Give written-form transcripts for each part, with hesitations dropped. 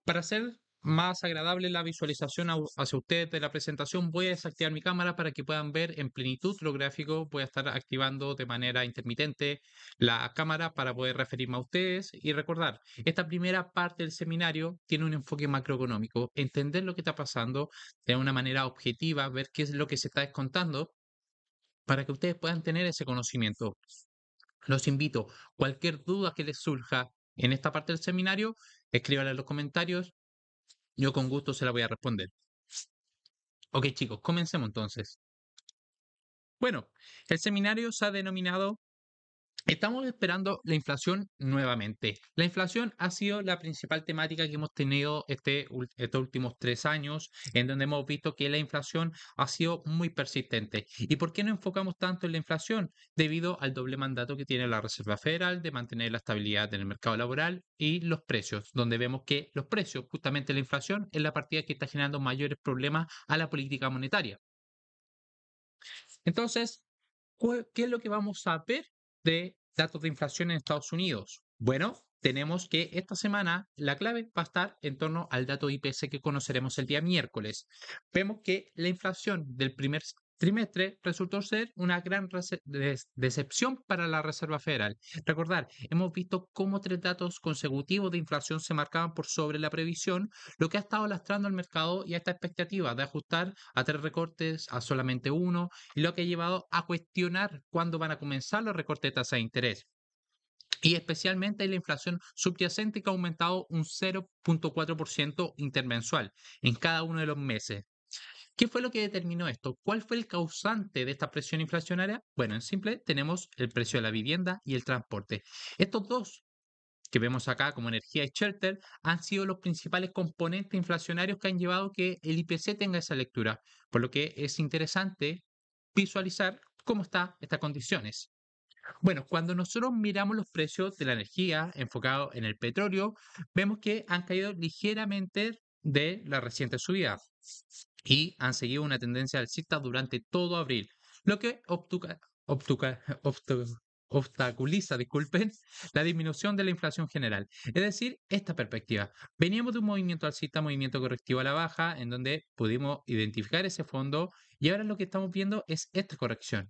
Para hacer más agradable la visualización hacia ustedes de la presentación, voy a desactivar mi cámara para que puedan ver en plenitud los gráficos. Voy a estar activando de manera intermitente la cámara para poder referirme a ustedes y recordar, esta primera parte del seminario tiene un enfoque macroeconómico, entender lo que está pasando de una manera objetiva, ver qué es lo que se está descontando para que ustedes puedan tener ese conocimiento. Los invito, cualquier duda que les surja en esta parte del seminario, escríbanla en los comentarios. Yo con gusto se la voy a responder. Ok, chicos, comencemos entonces. Bueno, el seminario se ha denominado Estamos esperando la inflación nuevamente. La inflación ha sido la principal temática que hemos tenido estos últimos 3 años, en donde hemos visto que la inflación ha sido muy persistente. ¿Y por qué no enfocamos tanto en la inflación? Debido al doble mandato que tiene la Reserva Federal de mantener la estabilidad en el mercado laboral y los precios, donde vemos que los precios, justamente la inflación, es la partida que está generando mayores problemas a la política monetaria. Entonces, ¿qué es lo que vamos a ver de datos de inflación en Estados Unidos? Bueno, tenemos que esta semana la clave va a estar en torno al dato IPC que conoceremos el día miércoles. Vemos que la inflación del primer trimestre resultó ser una gran decepción para la Reserva Federal. Recordar, hemos visto cómo 3 datos consecutivos de inflación se marcaban por sobre la previsión, lo que ha estado lastrando al mercado y a esta expectativa de ajustar a 3 recortes a solamente uno, y lo que ha llevado a cuestionar cuándo van a comenzar los recortes de tasa de interés. Y especialmente la inflación subyacente que ha aumentado un 0,4% intermensual en cada uno de los meses. ¿Qué fue lo que determinó esto? ¿Cuál fue el causante de esta presión inflacionaria? Bueno, en simple tenemos el precio de la vivienda y el transporte. Estos dos que vemos acá como energía y shelter han sido los principales componentes inflacionarios que han llevado que el IPC tenga esa lectura, por lo que es interesante visualizar cómo están estas condiciones. Bueno, cuando nosotros miramos los precios de la energía enfocados en el petróleo, vemos que han caído ligeramente de la reciente subida y han seguido una tendencia alcista durante todo abril, lo que obstaculiza, disculpen, la disminución de la inflación general. Es decir, esta perspectiva. Veníamos de un movimiento alcista, movimiento correctivo a la baja, en donde pudimos identificar ese fondo y ahora lo que estamos viendo es esta corrección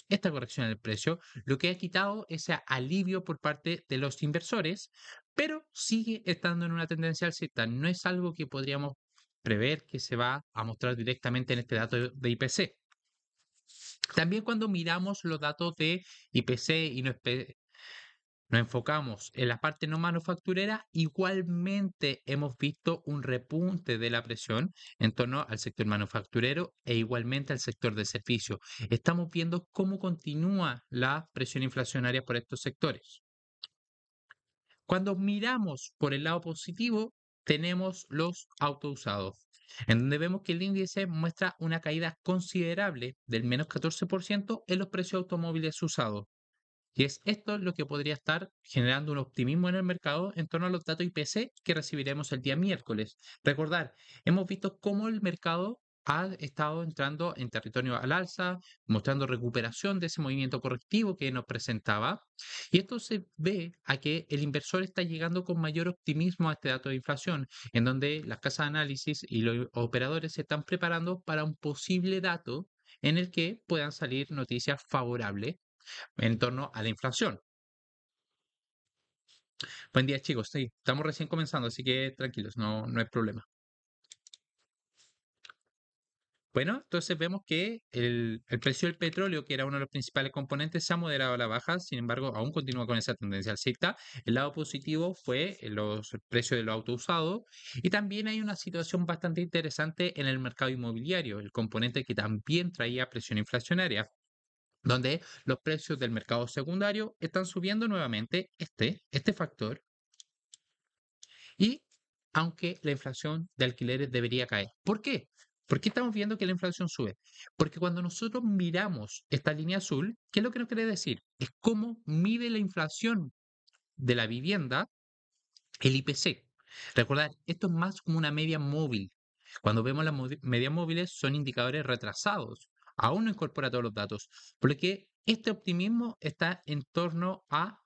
en el precio, lo que ha quitado ese alivio por parte de los inversores, pero sigue estando en una tendencia alcista. No es algo que podríamos prever que se va a mostrar directamente en este dato de IPC. También cuando miramos los datos de IPC y nos enfocamos en la parte no manufacturera, igualmente hemos visto un repunte de la presión en torno al sector manufacturero e igualmente al sector de servicios. Estamos viendo cómo continúa la presión inflacionaria por estos sectores. Cuando miramos por el lado positivo, tenemos los autos usados, en donde vemos que el índice muestra una caída considerable del menos 14% en los precios de automóviles usados. Y es esto lo que podría estar generando un optimismo en el mercado en torno a los datos IPC que recibiremos el día miércoles. Recordar, hemos visto cómo el mercado ha estado entrando en territorio al alza, mostrando recuperación de ese movimiento correctivo que nos presentaba. Y esto se ve a que el inversor está llegando con mayor optimismo a este dato de inflación, en donde las casas de análisis y los operadores se están preparando para un posible dato en el que puedan salir noticias favorables en torno a la inflación. Buen día, chicos. Sí, estamos recién comenzando, así que tranquilos, no hay problema. Bueno, entonces vemos que el precio del petróleo, que era uno de los principales componentes, se ha moderado a la baja, sin embargo, aún continúa con esa tendencia alcista. El lado positivo fue el precio de los autos usados y también hay una situación bastante interesante en el mercado inmobiliario, el componente que también traía presión inflacionaria, donde los precios del mercado secundario están subiendo nuevamente este factor. Y aunque la inflación de alquileres debería caer. ¿Por qué? ¿Por qué estamos viendo que la inflación sube? Porque cuando nosotros miramos esta línea azul, ¿qué es lo que nos quiere decir? Es cómo mide la inflación de la vivienda el IPC. Recordad, esto es más como una media móvil. Cuando vemos las medias móviles son indicadores retrasados. Aún no incorpora todos los datos. Por lo que este optimismo está en torno a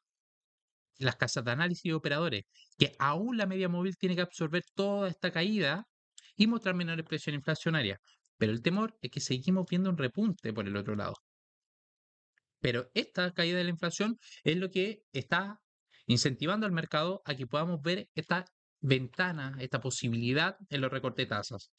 las casas de análisis y operadores, que aún la media móvil tiene que absorber toda esta caída y mostrar menores presiones inflacionarias. Pero el temor es que seguimos viendo un repunte por el otro lado. Pero esta caída de la inflación es lo que está incentivando al mercado a que podamos ver esta ventana, esta posibilidad en los recortes de tasas.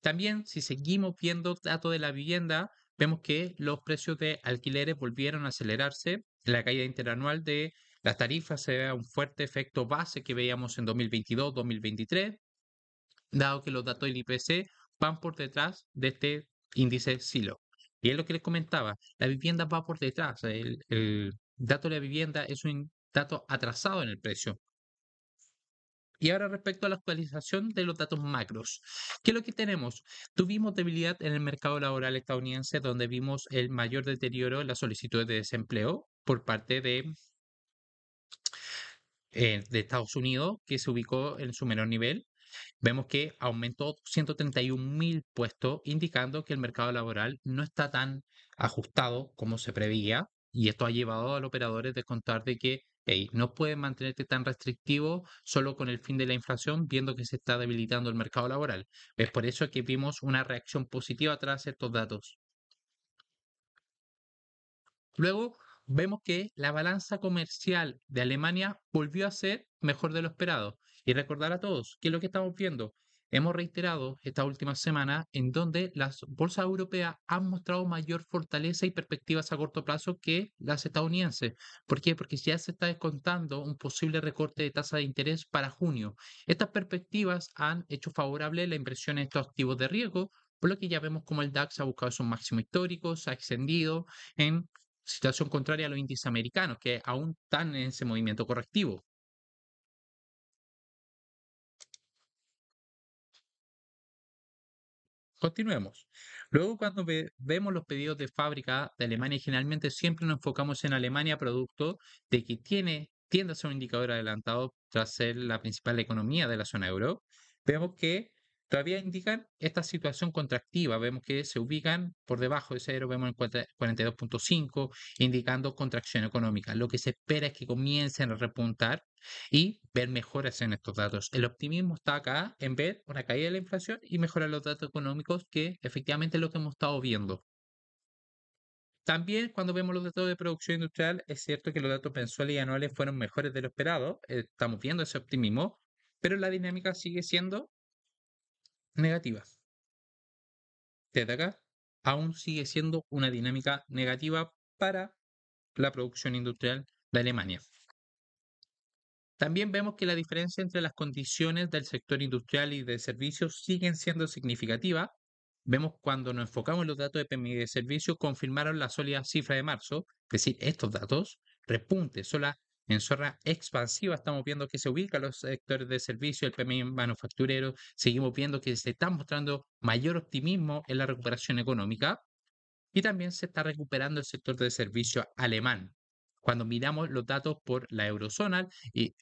También, si seguimos viendo datos de la vivienda, vemos que los precios de alquileres volvieron a acelerarse. La caída interanual de las tarifas se ve un fuerte efecto base que veíamos en 2022-2023, dado que los datos del IPC van por detrás de este índice Silo. Y es lo que les comentaba, la vivienda va por detrás. El dato de la vivienda es un dato atrasado en el precio. Y ahora respecto a la actualización de los datos macros, ¿qué es lo que tenemos? Tuvimos debilidad en el mercado laboral estadounidense, donde vimos el mayor deterioro en las solicitudes de desempleo por parte de Estados Unidos, que se ubicó en su menor nivel. Vemos que aumentó 131.000 puestos, indicando que el mercado laboral no está tan ajustado como se preveía, y esto ha llevado a los operadores a descontar de que hey, no pueden mantenerte tan restrictivo solo con el fin de la inflación, viendo que se está debilitando el mercado laboral. Es por eso que vimos una reacción positiva tras estos datos. Luego vemos que la balanza comercial de Alemania volvió a ser mejor de lo esperado. Y recordar a todos que lo que estamos viendo, hemos reiterado esta última semana en donde las bolsas europeas han mostrado mayor fortaleza y perspectivas a corto plazo que las estadounidenses. ¿Por qué? Porque ya se está descontando un posible recorte de tasa de interés para junio. Estas perspectivas han hecho favorable la inversión en estos activos de riesgo, por lo que ya vemos como el DAX ha buscado sus máximos históricos, ha extendido en situación contraria a los índices americanos, que aún están en ese movimiento correctivo. Continuemos. Luego, cuando vemos los pedidos de fábrica de Alemania, generalmente siempre nos enfocamos en Alemania, producto de que tiende a ser un indicador adelantado tras ser la principal economía de la zona euro. Vemos que todavía indican esta situación contractiva. Vemos que se ubican por debajo de cero, vemos en 42.5, indicando contracción económica. Lo que se espera es que comiencen a repuntar y ver mejoras en estos datos. El optimismo está acá en ver una caída de la inflación y mejorar los datos económicos, que efectivamente es lo que hemos estado viendo. También cuando vemos los datos de producción industrial, es cierto que los datos mensuales y anuales fueron mejores de lo esperado, estamos viendo ese optimismo, pero la dinámica sigue siendo negativa. Desde acá, aún sigue siendo una dinámica negativa para la producción industrial de Alemania. También vemos que la diferencia entre las condiciones del sector industrial y de servicios siguen siendo significativas. Vemos cuando nos enfocamos en los datos de PMI de servicios, confirmaron la sólida cifra de marzo, es decir, estos datos, repunte, sola en zona expansiva, estamos viendo que se ubican los sectores de servicio, el PMI manufacturero, seguimos viendo que se está mostrando mayor optimismo en la recuperación económica. Y también se está recuperando el sector de servicio alemán. Cuando miramos los datos por la eurozona y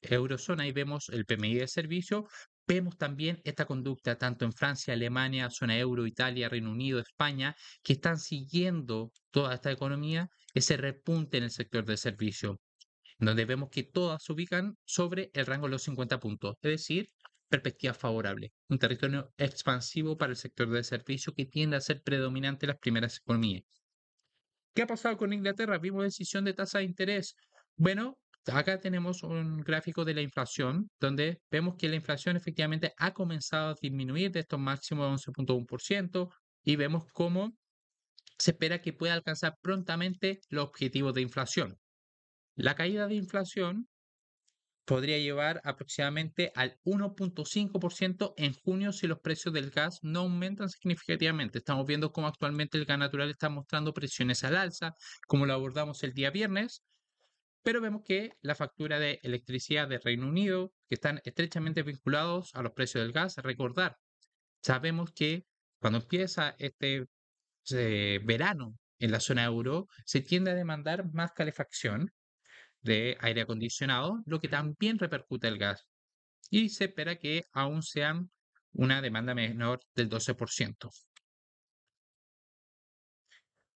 vemos el PMI de servicio, vemos también esta conducta tanto en Francia, Alemania, zona euro, Italia, Reino Unido, España, que están siguiendo toda esta economía, ese repunte en el sector de servicio, donde vemos que todas se ubican sobre el rango de los 50 puntos, es decir, perspectiva favorable, un territorio expansivo para el sector de servicio que tiende a ser predominante en las primeras economías. ¿Qué ha pasado con Inglaterra? Vimos decisión de tasa de interés. Bueno, acá tenemos un gráfico de la inflación, donde vemos que la inflación efectivamente ha comenzado a disminuir de estos máximos de 11.1% y vemos cómo se espera que pueda alcanzar prontamente los objetivos de inflación. La caída de inflación podría llevar aproximadamente al 1.5% en junio si los precios del gas no aumentan significativamente. Estamos viendo cómo actualmente el gas natural está mostrando presiones al alza, como lo abordamos el día viernes, pero vemos que la factura de electricidad de Reino Unido, que están estrechamente vinculados a los precios del gas, recordar, sabemos que cuando empieza este verano en la zona euro, se tiende a demandar más calefacción de aire acondicionado, lo que también repercute el gas y se espera que aún sean una demanda menor del 12%.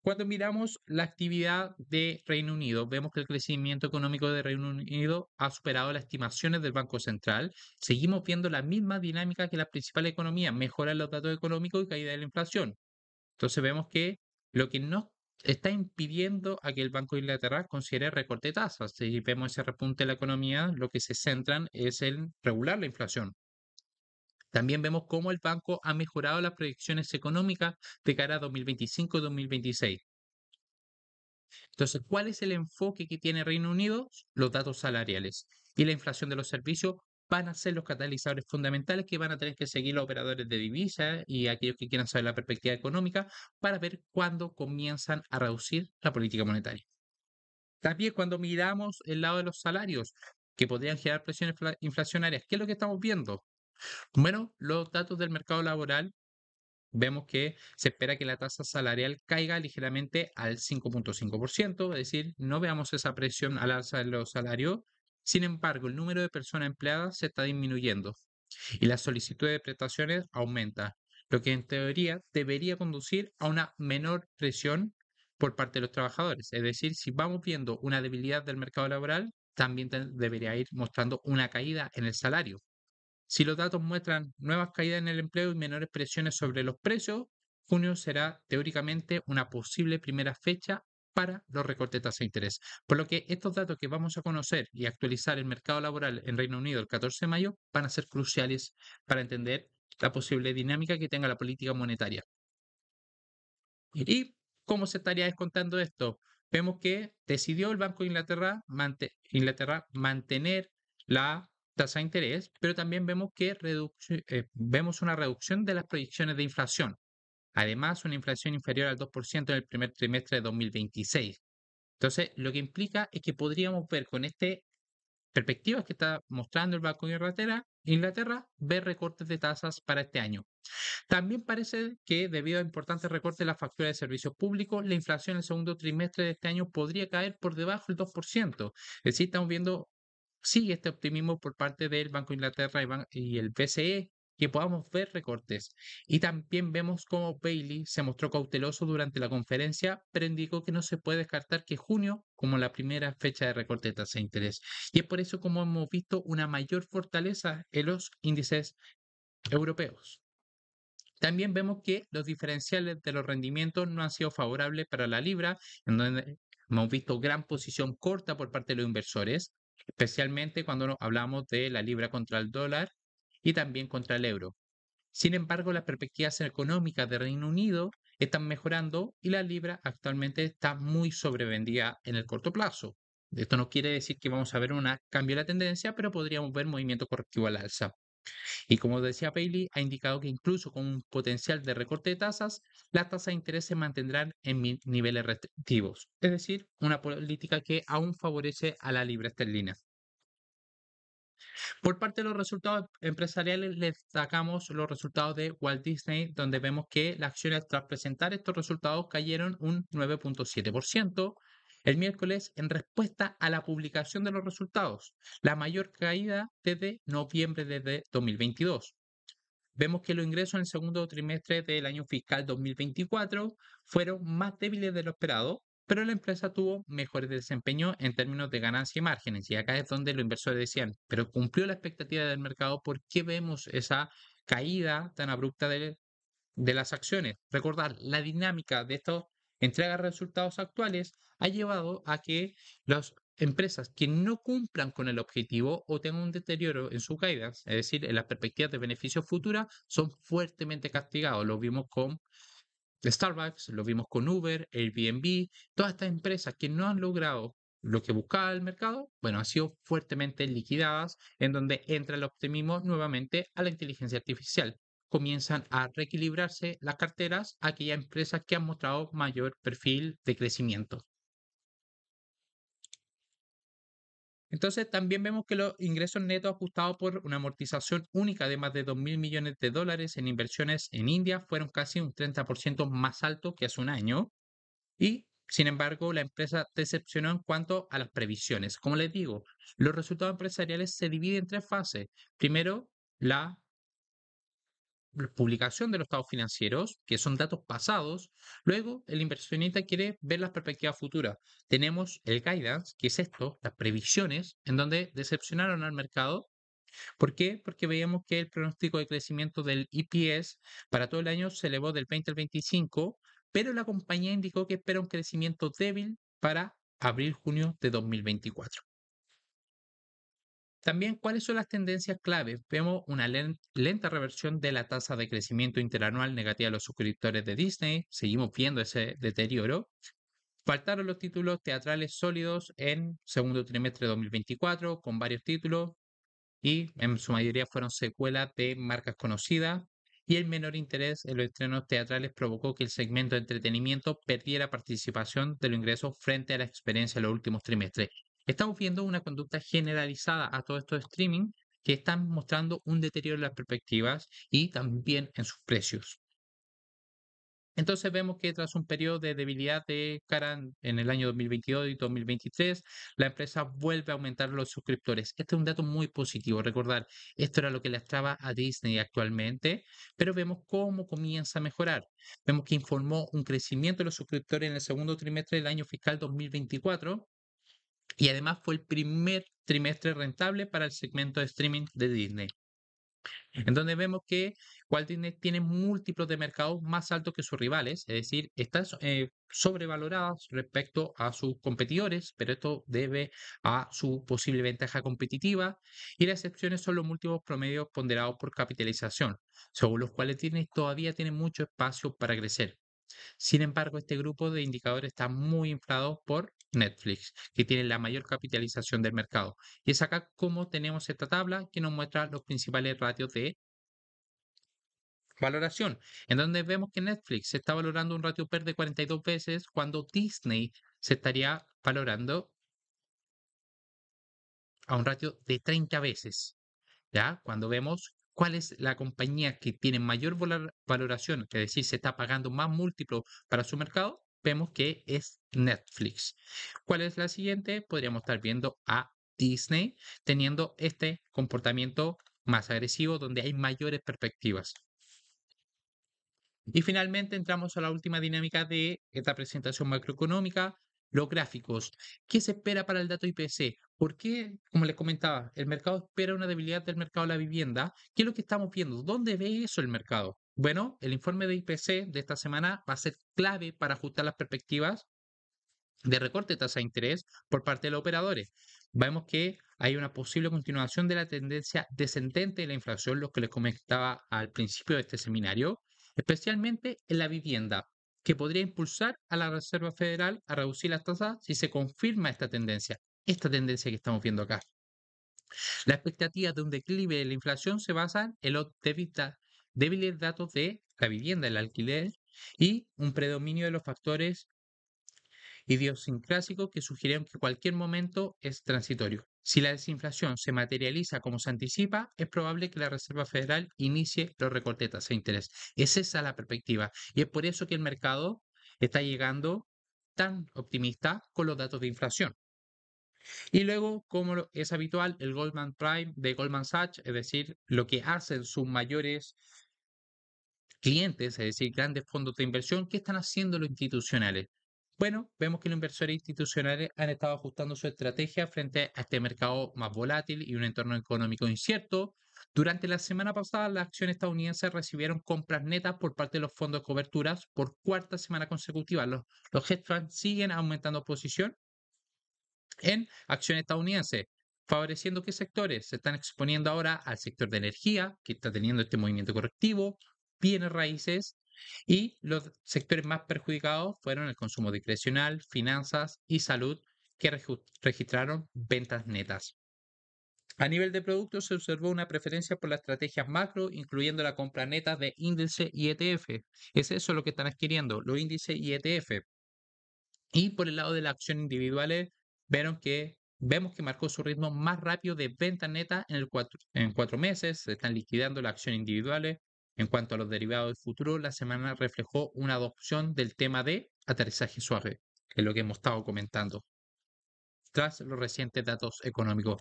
Cuando miramos la actividad de Reino Unido, vemos que el crecimiento económico de Reino Unido ha superado las estimaciones del Banco Central. Seguimos viendo la misma dinámica que las principales economías, mejoran los datos económicos y caída de la inflación. Entonces vemos que lo que no está impidiendo a que el Banco de Inglaterra considere recorte de tasas. Si vemos ese repunte de la economía, lo que se centran es en regular la inflación. También vemos cómo el banco ha mejorado las proyecciones económicas de cara a 2025 y 2026. Entonces, ¿cuál es el enfoque que tiene Reino Unido? Los datos salariales y la inflación de los servicios van a ser los catalizadores fundamentales que van a tener que seguir los operadores de divisa y aquellos que quieran saber la perspectiva económica para ver cuándo comienzan a reducir la política monetaria. También cuando miramos el lado de los salarios que podrían generar presiones inflacionarias, ¿qué es lo que estamos viendo? Bueno, los datos del mercado laboral vemos que se espera que la tasa salarial caiga ligeramente al 5,5%, es decir, no veamos esa presión al alza de los salarios. Sin embargo, el número de personas empleadas se está disminuyendo y la solicitud de prestaciones aumenta, lo que en teoría debería conducir a una menor presión por parte de los trabajadores. Es decir, si vamos viendo una debilidad del mercado laboral, también debería ir mostrando una caída en el salario. Si los datos muestran nuevas caídas en el empleo y menores presiones sobre los precios, junio será teóricamente una posible primera fecha para los recortes de tasa de interés. Por lo que estos datos que vamos a conocer y actualizar el mercado laboral en Reino Unido el 14 de mayo van a ser cruciales para entender la posible dinámica que tenga la política monetaria. ¿Y cómo se estaría descontando esto? Vemos que decidió el Banco de Inglaterra mantener la tasa de interés, pero también vemos que vemos una reducción de las proyecciones de inflación. Además, una inflación inferior al 2% en el primer trimestre de 2026. Entonces, lo que implica es que podríamos ver con este perspectivas que está mostrando el Banco de Inglaterra, ver recortes de tasas para este año. También parece que debido a importantes recortes en la factura de servicios públicos, la inflación en el segundo trimestre de este año podría caer por debajo del 2%. Es decir, estamos viendo, sigue este optimismo por parte del Banco de Inglaterra y el BCE, que podamos ver recortes. Y también vemos cómo Bailey se mostró cauteloso durante la conferencia, pero indicó que no se puede descartar que junio como la primera fecha de recorte de tasa de interés. Y es por eso como hemos visto una mayor fortaleza en los índices europeos. También vemos que los diferenciales de los rendimientos no han sido favorables para la libra, en donde hemos visto gran posición corta por parte de los inversores, especialmente cuando hablamos de la libra contra el dólar y también contra el euro. Sin embargo, las perspectivas económicas de Reino Unido están mejorando y la libra actualmente está muy sobrevendida en el corto plazo. Esto no quiere decir que vamos a ver un cambio de la tendencia, pero podríamos ver movimiento correctivo al alza. Y como decía Bailey, ha indicado que incluso con un potencial de recorte de tasas, las tasas de interés se mantendrán en niveles restrictivos, es decir, una política que aún favorece a la libra esterlina. Por parte de los resultados empresariales, les destacamos los resultados de Walt Disney, donde vemos que las acciones tras presentar estos resultados cayeron un 9,7% el miércoles en respuesta a la publicación de los resultados, la mayor caída desde noviembre de 2022. Vemos que los ingresos en el segundo trimestre del año fiscal 2024 fueron más débiles de lo esperado, pero la empresa tuvo mejores desempeños en términos de ganancia y márgenes. Y acá es donde los inversores decían, pero cumplió la expectativa del mercado, ¿por qué vemos esa caída tan abrupta de las acciones? Recordar, la dinámica de estos entregas de resultados actuales ha llevado a que las empresas que no cumplan con el objetivo o tengan un deterioro en sus caídas, es decir, en las perspectivas de beneficios futuras, son fuertemente castigados. Lo vimos con Starbucks, lo vimos con Uber, Airbnb, todas estas empresas que no han logrado lo que buscaba el mercado, bueno, han sido fuertemente liquidadas, en donde entra el optimismo nuevamente a la inteligencia artificial. Comienzan a reequilibrarse las carteras a aquellas empresas que han mostrado mayor perfil de crecimiento. Entonces, también vemos que los ingresos netos ajustados por una amortización única de más de 2.000 millones de dólares en inversiones en India fueron casi un 30% más alto que hace un año. Y, sin embargo, la empresa decepcionó en cuanto a las previsiones. Como les digo, los resultados empresariales se dividen en tres fases. Primero, la publicación de los estados financieros, que son datos pasados, luego el inversionista quiere ver las perspectivas futuras. Tenemos el guidance, que es esto, las previsiones, en donde decepcionaron al mercado. ¿Por qué? Porque veíamos que el pronóstico de crecimiento del EPS para todo el año se elevó del 20 al 25, pero la compañía indicó que espera un crecimiento débil para abril-junio de 2024. También, ¿cuáles son las tendencias claves? Vemos una lenta reversión de la tasa de crecimiento interanual negativa de los suscriptores de Disney. Seguimos viendo ese deterioro. Faltaron los títulos teatrales sólidos en segundo trimestre de 2024, con varios títulos, y en su mayoría fueron secuelas de marcas conocidas. Y el menor interés en los estrenos teatrales provocó que el segmento de entretenimiento perdiera participación de los ingresos frente a la experiencia de los últimos trimestres. Estamos viendo una conducta generalizada a todo esto de streaming que están mostrando un deterioro en las perspectivas y también en sus precios. Entonces vemos que tras un periodo de debilidad de cara en el año 2022 y 2023, la empresa vuelve a aumentar los suscriptores. Este es un dato muy positivo. Recordar, esto era lo que lastraba a Disney actualmente, pero vemos cómo comienza a mejorar. Vemos que informó un crecimiento de los suscriptores en el segundo trimestre del año fiscal 2024 y además fue el primer trimestre rentable para el segmento de streaming de Disney, en donde vemos que Walt Disney tiene múltiplos de mercados más altos que sus rivales, es decir, están sobrevaloradas respecto a sus competidores, pero esto debe a su posible ventaja competitiva, y las excepciones son los múltiplos promedios ponderados por capitalización, según los cuales Disney todavía tiene mucho espacio para crecer. Sin embargo, este grupo de indicadores está muy inflado por Netflix, que tiene la mayor capitalización del mercado. Y es acá como tenemos esta tabla que nos muestra los principales ratios de valoración, en donde vemos que Netflix se está valorando un ratio PER de 42 veces cuando Disney se estaría valorando a un ratio de 30 veces. ¿Ya? Cuando vemos cuál es la compañía que tiene mayor valoración, es decir, se está pagando más múltiplo para su mercado, vemos que es Netflix. ¿Cuál es la siguiente? Podríamos estar viendo a Disney teniendo este comportamiento más agresivo donde hay mayores perspectivas. Y finalmente entramos a la última dinámica de esta presentación macroeconómica, los gráficos. ¿Qué se espera para el dato IPC? ¿Por qué, como les comentaba, el mercado espera una debilidad del mercado de la vivienda? ¿Qué es lo que estamos viendo? ¿Dónde ve eso el mercado? Bueno, el informe de IPC de esta semana va a ser clave para ajustar las perspectivas de recorte de tasa de interés por parte de los operadores. Vemos que hay una posible continuación de la tendencia descendente de la inflación, lo que les comentaba al principio de este seminario, especialmente en la vivienda, que podría impulsar a la Reserva Federal a reducir las tasas si se confirma esta tendencia que estamos viendo acá. La expectativa de un declive de la inflación se basa en los débiles datos de la vivienda, el alquiler y un predominio de los factores idiosincrásicos que sugieren que cualquier momento es transitorio. Si la desinflación se materializa como se anticipa, es probable que la Reserva Federal inicie los recortes de tasa de interés. Es esa la perspectiva. Y es por eso que el mercado está llegando tan optimista con los datos de inflación. Y luego, como es habitual, el Goldman Prime de Goldman Sachs, es decir, lo que hacen sus mayores clientes, es decir, grandes fondos de inversión, ¿qué están haciendo los institucionales? Bueno, vemos que los inversores institucionales han estado ajustando su estrategia frente a este mercado más volátil y un entorno económico incierto. Durante la semana pasada, las acciones estadounidenses recibieron compras netas por parte de los fondos de coberturas por cuarta semana consecutiva. Los hedge funds siguen aumentando posición en acciones estadounidenses, favoreciendo qué sectores se están exponiendo ahora al sector de energía, que está teniendo este movimiento correctivo, bienes raíces, y los sectores más perjudicados fueron el consumo discrecional, finanzas y salud, que registraron ventas netas. A nivel de productos se observó una preferencia por las estrategias macro, incluyendo la compra neta de índice y ETF. Es eso lo que están adquiriendo, los índices y ETF. Y por el lado de las acciones individuales, vemos que marcó su ritmo más rápido de venta neta en 4 meses. Se están liquidando las acciones individuales. En cuanto a los derivados del futuro, la semana reflejó una adopción del tema de aterrizaje suave, que es lo que hemos estado comentando, tras los recientes datos económicos.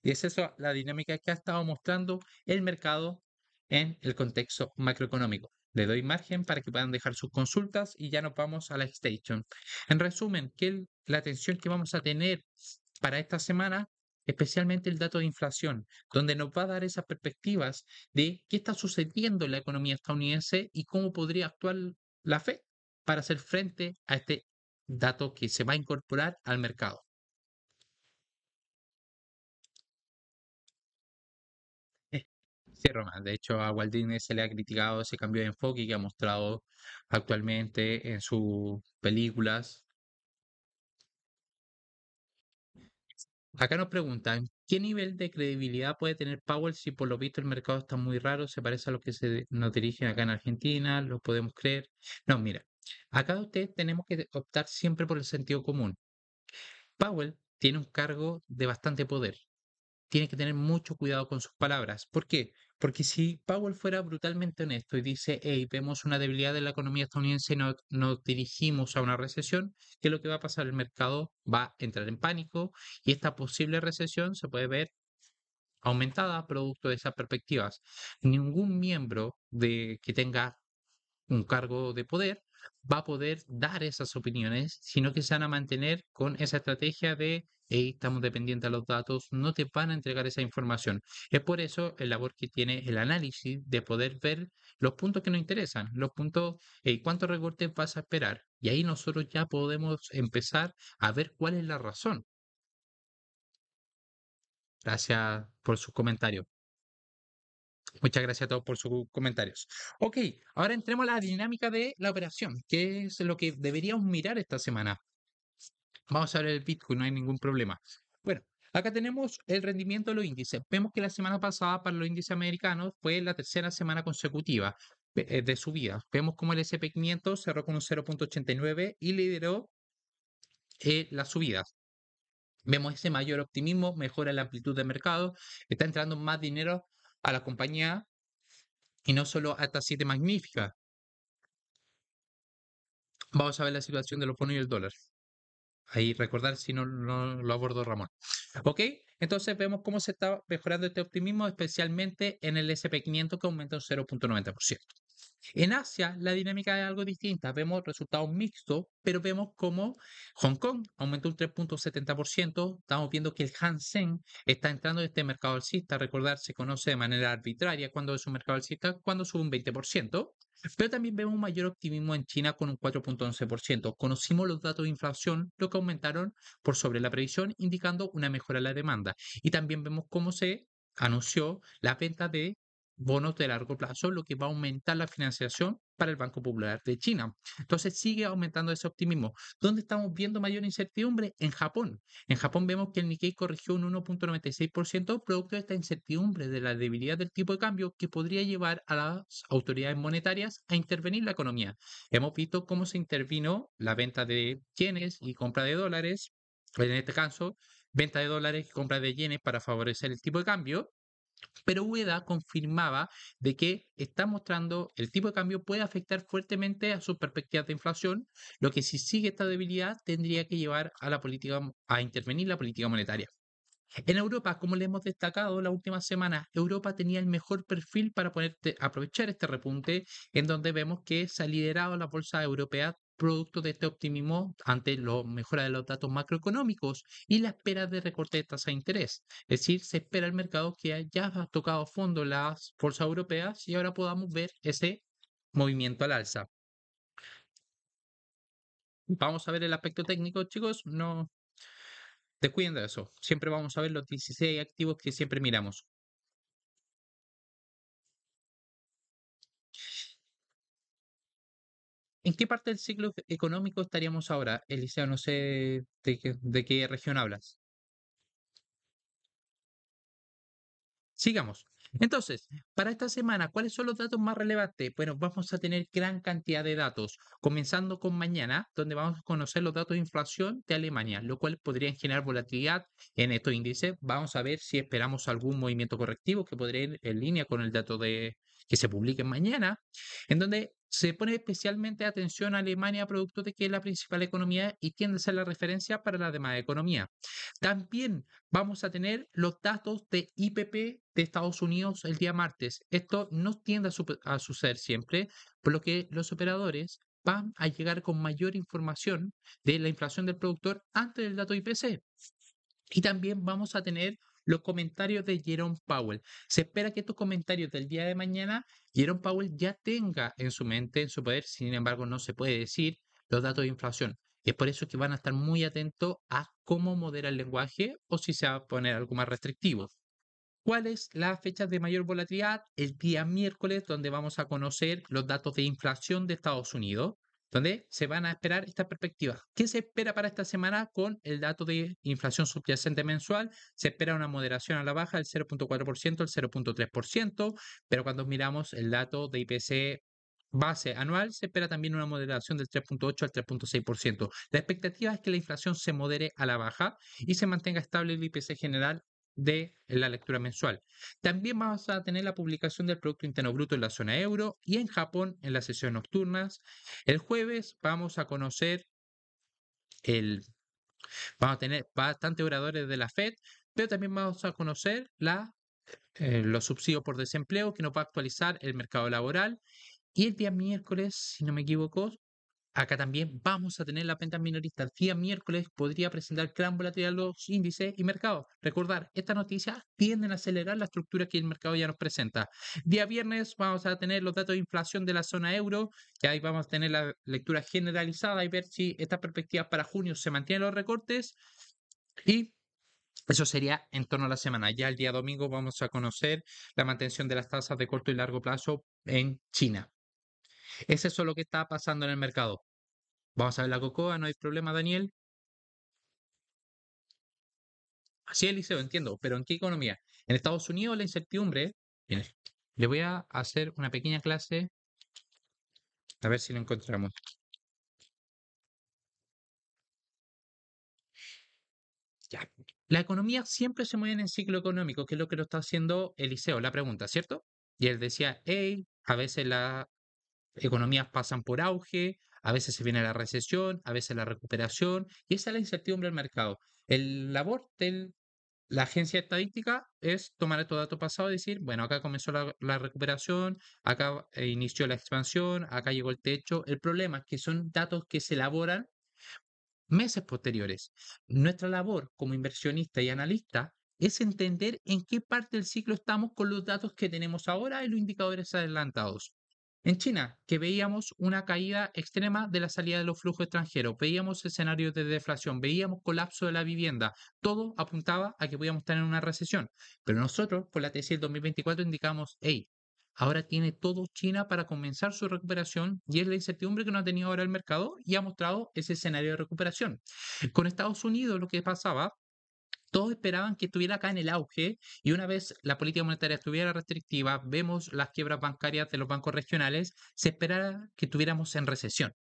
Y es eso la dinámica que ha estado mostrando el mercado en el contexto macroeconómico. Le doy margen para que puedan dejar sus consultas y ya nos vamos a la station. En resumen, la atención que vamos a tener para esta semana, especialmente el dato de inflación, donde nos va a dar esas perspectivas de qué está sucediendo en la economía estadounidense y cómo podría actuar la Fed para hacer frente a este dato que se va a incorporar al mercado. Eh, Sí, Roma. De hecho, a Walt Disney se le ha criticado ese cambio de enfoque que ha mostrado actualmente en sus películas. Acá nos preguntan, ¿qué nivel de credibilidad puede tener Powell si por lo visto el mercado está muy raro, se parece a lo que nos dirigen acá en Argentina, lo podemos creer? No, mira, acá ustedes tenemos que optar siempre por el sentido común. Powell tiene un cargo de bastante poder. Tiene que tener mucho cuidado con sus palabras. ¿Por qué? Porque si Powell fuera brutalmente honesto y dice, hey, vemos una debilidad de la economía estadounidense y nos dirigimos a una recesión, ¿qué es lo que va a pasar? El mercado va a entrar en pánico y esta posible recesión se puede ver aumentada producto de esas perspectivas. Ningún miembro que tenga un cargo de poder va a poder dar esas opiniones, sino que se van a mantener con esa estrategia de "Hey, estamos dependientes de los datos, no te van a entregar esa información". Es por eso el labor que tiene el análisis de poder ver los puntos que nos interesan, los puntos, cuántos recortes vas a esperar. Y ahí nosotros ya podemos empezar a ver cuál es la razón. Gracias por sus comentarios. Muchas gracias a todos por sus comentarios. Ok, ahora entremos a la dinámica de la operación, que es lo que deberíamos mirar esta semana. Vamos a ver el Bitcoin, no hay ningún problema. Bueno, acá tenemos el rendimiento de los índices. Vemos que la semana pasada para los índices americanos fue la tercera semana consecutiva de subida. Vemos como el S&P 500 cerró con un 0,89 y lideró las subidas. Vemos ese mayor optimismo, mejora la amplitud de mercado, está entrando más dinero a la compañía y no solo a estas siete magníficas. Vamos a ver la situación de los bonos y el dólar. Ahí recordar si no lo abordó Ramón. ¿Ok? Entonces vemos cómo se está mejorando este optimismo, especialmente en el S&P 500 que aumenta un 0,90%. En Asia, la dinámica es algo distinta. Vemos resultados mixtos, pero vemos como Hong Kong aumentó un 3,70%. Estamos viendo que el Hang Seng está entrando en este mercado alcista. Recordar, se conoce de manera arbitraria cuando es un mercado alcista, cuando sube un 20%. Pero también vemos un mayor optimismo en China con un 4,11%. Conocimos los datos de inflación, lo que aumentaron por sobre la previsión, indicando una mejora en la demanda. Y también vemos cómo se anunció la venta de bonos de largo plazo, lo que va a aumentar la financiación para el Banco Popular de China. Entonces sigue aumentando ese optimismo. ¿Dónde estamos viendo mayor incertidumbre? En Japón. En Japón vemos que el Nikkei corrigió un 1,96% producto de esta incertidumbre de la debilidad del tipo de cambio que podría llevar a las autoridades monetarias a intervenir la economía. Hemos visto cómo se intervino la venta de yenes y compra de dólares, en este caso, venta de dólares y compra de yenes para favorecer el tipo de cambio, pero UEDA confirmaba de que está mostrando el tipo de cambio puede afectar fuertemente a sus perspectivas de inflación, lo que si sigue esta debilidad tendría que llevar a la política a intervenir la política monetaria. En Europa, como le hemos destacado la última semana, Europa tenía el mejor perfil para aprovechar este repunte, en donde vemos que se ha liderado la bolsa europea producto de este optimismo ante la mejora de los datos macroeconómicos y la espera de recorte de tasa de interés. Es decir, se espera el mercado que ya ha tocado a fondo las bolsas europeas y ahora podamos ver ese movimiento al alza. Vamos a ver el aspecto técnico, chicos. No descuiden de eso. Siempre vamos a ver los 16 activos que siempre miramos. ¿En qué parte del ciclo económico estaríamos ahora? Eliseo, no sé de qué región hablas. Sigamos. Entonces, para esta semana, ¿cuáles son los datos más relevantes? Bueno, vamos a tener gran cantidad de datos, comenzando con mañana, donde vamos a conocer los datos de inflación de Alemania, lo cual podría generar volatilidad en estos índices. Vamos a ver si esperamos algún movimiento correctivo que podría ir en línea con el dato de que se publiquen mañana, en donde se pone especialmente atención a Alemania, producto de que es la principal economía y tiende a ser la referencia para las demás economías. También vamos a tener los datos de IPP de Estados Unidos el día martes. Esto no tiende a suceder siempre, por lo que los operadores van a llegar con mayor información de la inflación del productor antes del dato IPC. Y también vamos a tener los comentarios de Jerome Powell. Se espera que estos comentarios del día de mañana, Jerome Powell ya tenga en su mente, en su poder, sin embargo, no se puede decir los datos de inflación. Es por eso que van a estar muy atentos a cómo modera el lenguaje o si se va a poner algo más restrictivo. ¿Cuáles las fechas de mayor volatilidad? El día miércoles, donde vamos a conocer los datos de inflación de Estados Unidos, donde se van a esperar estas perspectivas. ¿Qué se espera para esta semana con el dato de inflación subyacente mensual? Se espera una moderación a la baja del 0,4% al 0,3%, pero cuando miramos el dato de IPC base anual, se espera también una moderación del 3,8 al 3,6%. La expectativa es que la inflación se modere a la baja y se mantenga estable el IPC general de la lectura mensual. También vamos a tener la publicación del Producto Interno Bruto en la zona euro y en Japón en las sesiones nocturnas. El jueves vamos a conocer el, vamos a tener bastantes oradores de la Fed, pero también vamos a conocer los subsidios por desempleo que nos va a actualizar el mercado laboral. Y el día miércoles, si no me equivoco, acá también vamos a tener las ventas minoristas. El día miércoles podría presentar gran volatilidad los índices y mercados. Recordar, estas noticias tienden a acelerar la estructura que el mercado ya nos presenta. Día viernes vamos a tener los datos de inflación de la zona euro, que ahí vamos a tener la lectura generalizada y ver si estas perspectivas para junio se mantienen los recortes. Y eso sería en torno a la semana. Ya el día domingo vamos a conocer la mantención de las tasas de corto y largo plazo en China. Ese es lo que está pasando en el mercado. Vamos a ver la cocoa, no hay problema, Daniel. Así es, Eliseo, entiendo, pero ¿en qué economía? En Estados Unidos la incertidumbre, bien, le voy a hacer una pequeña clase, a ver si lo encontramos. Ya. La economía siempre se mueve en el ciclo económico, que es lo que lo está haciendo Eliseo, la pregunta, ¿cierto? Y él decía, hey, a veces las economías pasan por auge, a veces se viene la recesión, a veces la recuperación, y esa es la incertidumbre del mercado. El labor del La agencia estadística es tomar estos datos pasados y decir, bueno, acá comenzó la recuperación, acá inició la expansión, acá llegó el techo. El problema es que son datos que se elaboran meses posteriores. Nuestra labor como inversionista y analista es entender en qué parte del ciclo estamos con los datos que tenemos ahora y los indicadores adelantados. En China, que veíamos una caída extrema de la salida de los flujos extranjeros, veíamos escenarios de deflación, veíamos colapso de la vivienda, todo apuntaba a que podíamos estar en una recesión. Pero nosotros, con la tesis del 2024, indicamos, hey, ahora tiene todo China para comenzar su recuperación y es la incertidumbre que no ha tenido ahora el mercado y ha mostrado ese escenario de recuperación. Con Estados Unidos lo que pasaba, todos esperaban que estuviera acá en el auge y una vez la política monetaria estuviera restrictiva, vemos las quiebras bancarias de los bancos regionales, se esperaba que estuviéramos en recesión.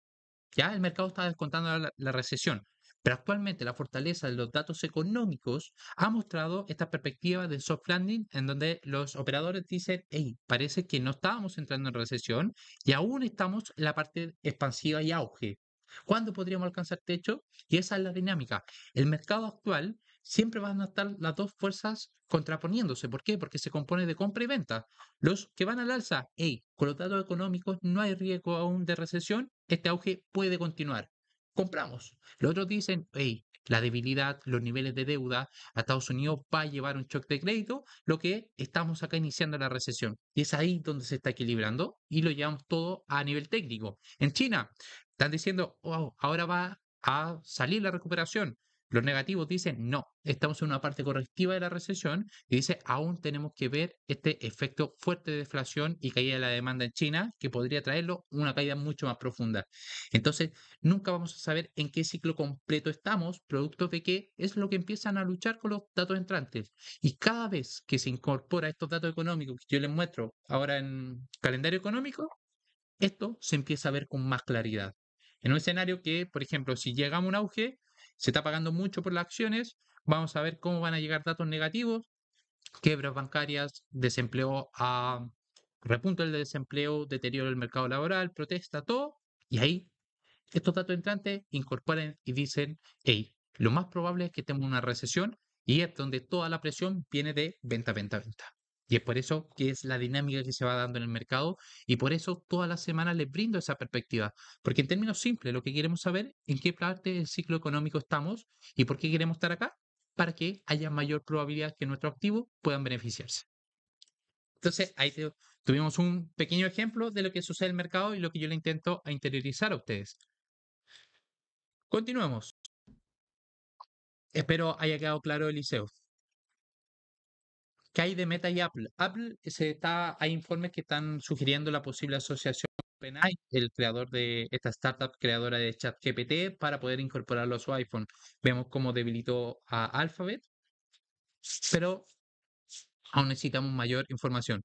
Ya el mercado está descontando la recesión, pero actualmente la fortaleza de los datos económicos ha mostrado esta perspectiva de soft landing en donde los operadores dicen, hey, parece que no estábamos entrando en recesión y aún estamos en la parte expansiva y auge. ¿Cuándo podríamos alcanzar techo? Y esa es la dinámica. El mercado actual siempre van a estar las dos fuerzas contraponiéndose. ¿Por qué? Porque se compone de compra y venta. Los que van al alza, hey, con los datos económicos no hay riesgo aún de recesión, este auge puede continuar. Compramos. Los otros dicen, hey, la debilidad, los niveles de deuda a Estados Unidos va a llevar un shock de crédito, lo que estamos acá iniciando la recesión. Y es ahí donde se está equilibrando y lo llevamos todo a nivel técnico. En China, están diciendo, wow, ahora va a salir la recuperación. Los negativos dicen, no, estamos en una parte correctiva de la recesión y dice, aún tenemos que ver este efecto fuerte de deflación y caída de la demanda en China que podría traerlo una caída mucho más profunda. Entonces, nunca vamos a saber en qué ciclo completo estamos, producto de que es lo que empiezan a luchar con los datos entrantes. Y cada vez que se incorpora estos datos económicos que yo les muestro ahora en calendario económico, esto se empieza a ver con más claridad. En un escenario que, por ejemplo, si llegamos a un auge, se está pagando mucho por las acciones, vamos a ver cómo van a llegar datos negativos, quiebras bancarias, desempleo repunte del desempleo, deterioro del mercado laboral, protesta, todo, y ahí estos datos entrantes incorporan y dicen, hey, lo más probable es que estemos en una recesión y es donde toda la presión viene de venta, venta, venta. Y es por eso que es la dinámica que se va dando en el mercado y por eso todas las semanas les brindo esa perspectiva. Porque en términos simples, lo que queremos saber en qué parte del ciclo económico estamos y por qué queremos estar acá, para que haya mayor probabilidad que nuestros activos puedan beneficiarse. Entonces, tuvimos un pequeño ejemplo de lo que sucede en el mercado y lo que yo le intento a interiorizar a ustedes. Continuemos. Espero haya quedado claro, Eliseo. ¿Qué hay de Meta y Apple? Hay informes que están sugiriendo la posible asociación con OpenAI, el creador de esta startup creadora de ChatGPT, para poder incorporarlo a su iPhone. Vemos cómo debilitó a Alphabet, pero aún necesitamos mayor información.